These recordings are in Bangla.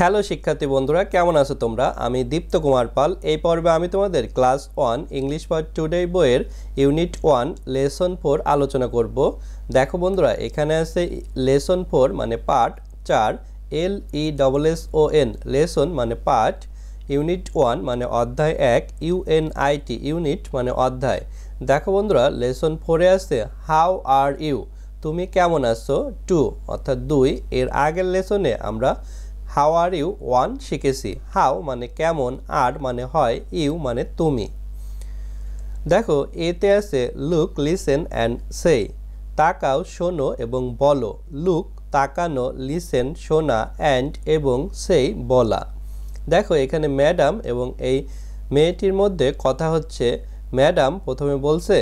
হ্যালো শিক্ষার্থী বন্ধুরা, কেমন আছো তোমরা? আমি দীপ্ত কুমার পাল। এই পর্বে আমি তোমাদের ক্লাস 1 ইংলিশ ফর টুডে বইয়ের ইউনিট 1 লেসন 4 আলোচনা করব। দেখো বন্ধুরা, এখানে আছে লেসন 4 মানে পার্ট 4, LESSON লেসন মানে পার্ট, ইউনিট 1 মানে অধ্যায় 1, UNIT ইউনিট মানে অধ্যায়। দেখো বন্ধুরা, লেসন 4-এ আছে হাউ আর ইউ, তুমি কেমন আছো, 2 অর্থাৎ 2। এর আগের লেসনে আমরা হাউ আর ইউ 1 শিখেছি। হাউ মানে কেমন, আর মানে হয়, ইউ মানে তুমি। দেখো এতে আছে লুক, লিসেন অ্যান্ড সে, তাকাও, শোনো এবং বলো। লুক তাকানো, লিসেন শোনা, অ্যান্ড এবং সেই বলা। দেখো এখানে ম্যাডাম এবং এই মেয়েটির মধ্যে কথা হচ্ছে। ম্যাডাম প্রথমে বলছে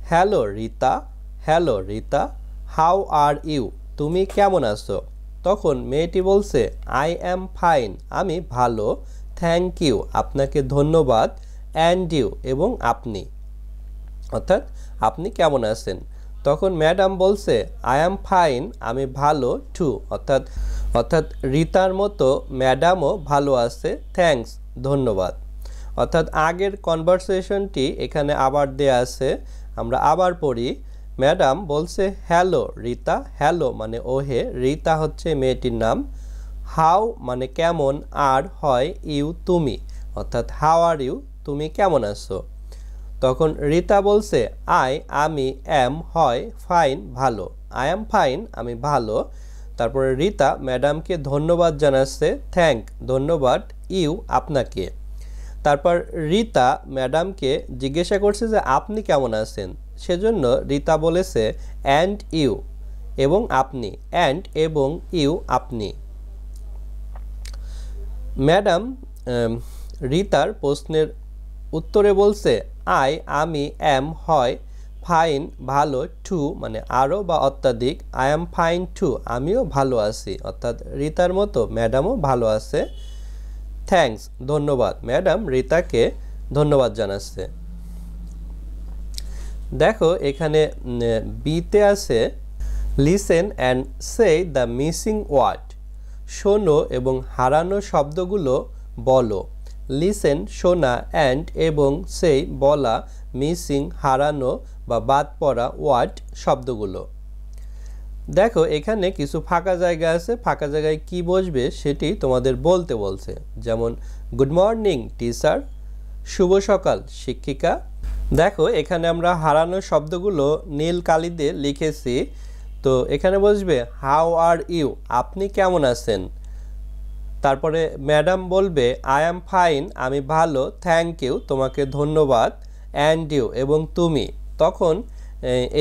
hello Rita, hello Rita, how are you, তুমি কেমন আছো। তখন মেয়েটি বলছে আই অ্যাম ফাইন, আমি ভালো, থ্যাংক ইউ, আপনাকে ধন্যবাদ, অ্যান্ড ইউ এবং আপনি, অর্থাৎ আপনি কেমন আছেন। তখন ম্যাডাম বলছে আই অ্যাম ফাইন, আমি ভালো টু, অর্থাৎ রিতার মতো ম্যাডামও ভালো আছে, থ্যাঙ্কস, ধন্যবাদ। অর্থাৎ আগের কনভারসেশনটি এখানে আবার দেয়া আছে, আমরা আবার পড়ি। ম্যাডাম বলছে হ্যালো রিতা, হ্যালো মানে ওহে, রিতা হচ্ছে মেয়েটির নাম। হাউ মানে কেমন, আর হয় ইউ তুমি, অর্থাৎ হাউ আর ইউ, তুমি কেমন আছো। তখন রিতা বলছে আমি অ্যাম হয় ফাইন ভালো, আই অ্যাম ফাইন আমি ভালো। তারপরে রিতা ম্যাডামকে ধন্যবাদ জানাচ্ছে, থ্যাংক ধন্যবাদ, ইউ আপনাকে। তারপর রিতা ম্যাডামকে জিজ্ঞাসা করছে যে আপনি কেমন আছেন। সেজন্য রিতা বলেছে অ্যান্ড ইউ এবং আপনি, অ্যান্ড এবং ইউ আপনি। ম্যাডাম রিতার প্রশ্নের উত্তরে বলছে আমি অ্যাম হয় ফাইন ভালো, টু মানে আরও বা অত্যাধিক, আই অ্যাম ফাইন টু আমিও ভালো আছি, অর্থাৎ রিতার মতো ম্যাডামও ভালো আছে, থ্যাঙ্কস ধন্যবাদ। ম্যাডাম রিতাকে ধন্যবাদ জানাচ্ছে। দেখো এখানে বিতে আছে listen and say the missing word, শোনো এবং হারানো শব্দগুলো বলো। লিসেন শোনা, অ্যান্ড এবং সেই বলা, মিসিং হারানো বা বাদ পড়া, ওয়ার্ড শব্দগুলো। দেখো এখানে কিছু ফাঁকা জায়গা আছে, ফাঁকা জায়গায় কি বসবে সেটি তোমাদের বলতে বলছে। যেমন গুড মর্নিং টিচার, শুভ সকাল শিক্ষিকা। দেখো এখানে আমরা হারানো শব্দগুলো নীল কালি দিয়ে লিখেছি। তো এখানে বসবে হাউ আর ইউ, আপনি কেমন আছেন। তারপরে ম্যাডাম বলবে আই অ্যাম ফাইন আমি ভালো, থ্যাংক ইউ তোমাকে ধন্যবাদ, অ্যান্ড ইউ এবং তুমি। তখন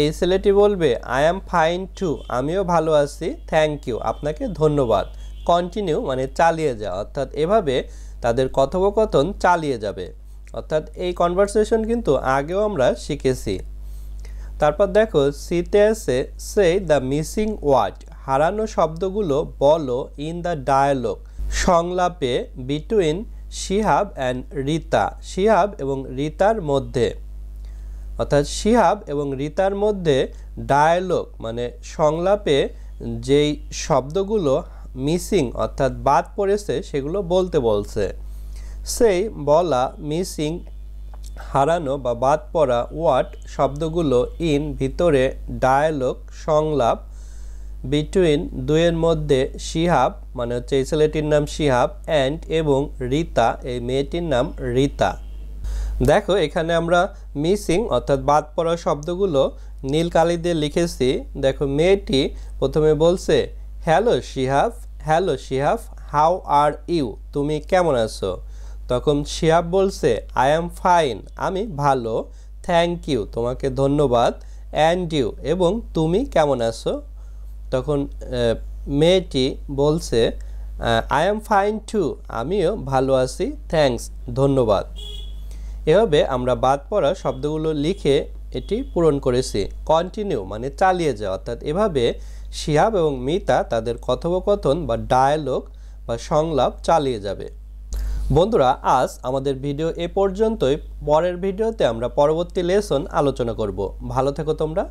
এই ছেলেটি বলবে আই অ্যাম ফাইন টু আমিও ভালো আছি, থ্যাংক ইউ আপনাকে ধন্যবাদ। কন্টিনিউ মানে চালিয়ে যাও, অর্থাৎ এভাবে তাদের কথোপকথন চালিয়ে যাবে। অর্থাৎ এই কনভারসেশন কিন্তু আগেও আমরা শিখেছি। তারপর দেখো সিতে আছে সে দ্য মিসিং ওয়ার্ড, হারানো শব্দগুলো বলো ইন দ্য ডায়ালগ, সংলাপে, বিটুইন শিহাব অ্যান্ড রিতা, শিহাব এবং রিতার মধ্যে। অর্থাৎ শিহাব এবং রিতার মধ্যে ডায়ালগ মানে সংলাপে যেই শব্দগুলো মিসিং অর্থাৎ বাদ পড়েছে সেগুলো বলতে বলছে। সেই বলা, মিসিং হারানো বা বাদ পড়া, ওয়ার্ড শব্দগুলো, ইন ভিতরে, ডায়ালগ সংলাপ, বিটুইন দুয়ের মধ্যে, শিহাব মানে হচ্ছে এই ছেলেটির নাম শিহাব, অ্যান্ড এবং রিতা এই মেয়েটির নাম রিতা। দেখো এখানে আমরা মিসিং অর্থাৎ বাদ পড়া শব্দগুলো নীল কালি দিয়ে লিখেছি। দেখো মেয়েটি প্রথমে বলছে hello Shihab, hello Shihab, how are you, তুমি কেমন আছো। তখন শিহাব বলছে আই অ্যাম ফাইন আমি ভালো, থ্যাংক ইউ তোমাকে ধন্যবাদ, অ্যান্ড ইউ এবং তুমি কেমন আছো। তখন মেয়েটি বলছে আই অ্যাম ফাইন টু আমিও ভালো আছি, থ্যাঙ্কস ধন্যবাদ। এভাবে আমরা বাদ পড়া শব্দগুলো লিখে এটি পূরণ করেছি। কন্টিনিউ মানে চালিয়ে যাওয়া, অর্থাৎ এভাবে শিহাব এবং মিতা তাদের কথোপকথন বা ডায়ালগ বা সংলাপ চালিয়ে যাবে। বন্ধুরা আজ আমাদের ভিডিও এ পর্যন্তই। পরের ভিডিওতে আমরা পরবর্তী লেসন আলোচনা করব। ভালো থেকো তোমরা।